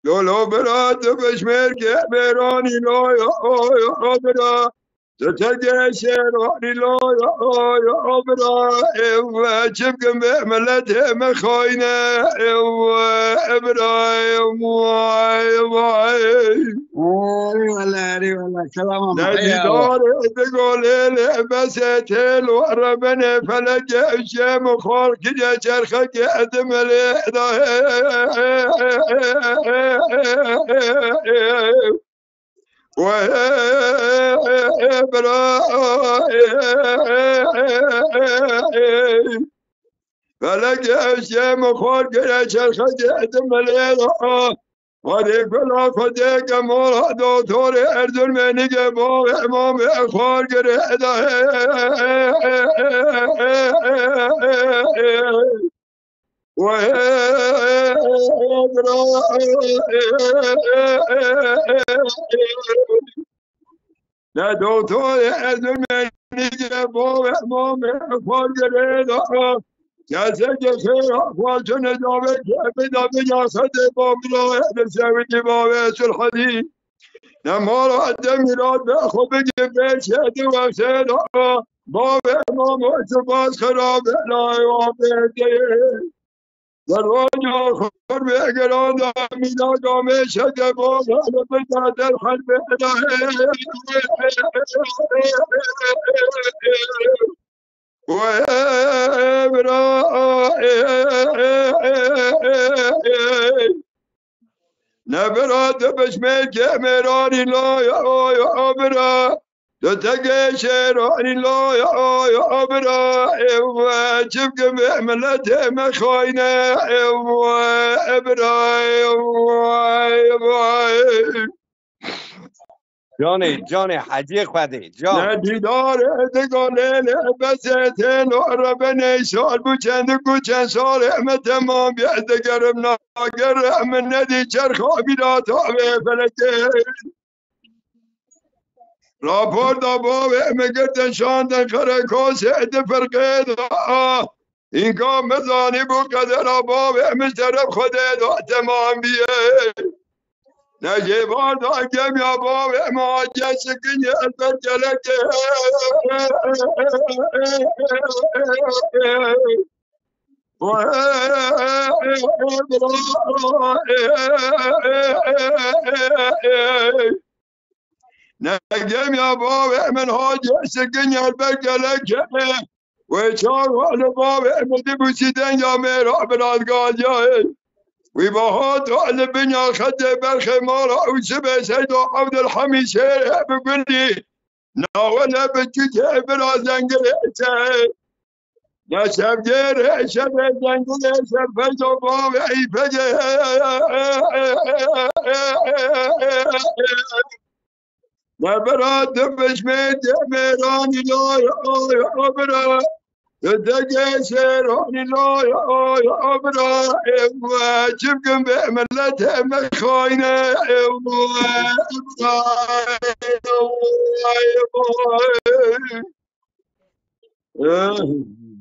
لولو برات بشمر که برانی لای برا تتجه شیرانی لای برا چبکم به ملت مخاینه ابراهیم والله كلامهم ندیدار دگاله لبس تل و ربن فلک شم خور که چرخه که ادمله و ابراهیم فلک شم خور که چرخه که ادمله ولی کلا خدا که مولا دکتر اردن که با امام اخوار گرده و نه دکتر اردن که با امام اخوار گرده کسی که خیر اخوال چون ادامه که بدا بجاسد با ملاه بسویدی با ویسل حدید نما را عده میراد به خود بگی بشهدی و سید با امام و سپاس خراب الهی و بگی در راجع خور به اگران میداد دامه شده با غلب در حلب الهی و ابراهیم نبرات بشمل که مرانی لای ابراهیم تتگه شیرانی لای ابراهیم و چبک به ملت مخاینه ابراهیم جاني حجي خدي جان ندیدار دگاله لبس تل و ربن سال بو چند سال همه تمام بیاد گرم ناگر همه ندی چرخا بیرا تاوه فلکه راپور دا باوه همه گردن شاندن خرکاس عده فرقه دا این کام مزانی بو قدر باوه همه طرف خوده دا تمام بیه نجی بار دا کم یا باوه ماجه سکنی البت جلکه نجم یا باوه من حاجه سکنی البت جلکه و چار وال باوه مدی بوسیدن یا میرا برادگاه جای وی باهات على بنيا خد برخ مارا وسبع سيد عبد الحميد شير بقولي ناولا بجيت بلا زنقل يا شبجير شب زنقل شب فجو باوعي فجي نبرات بشميت ميراني لا يا برا تدقى شيراني لا يا ابراهيم وجبكم بملته مخاينه ابراهيم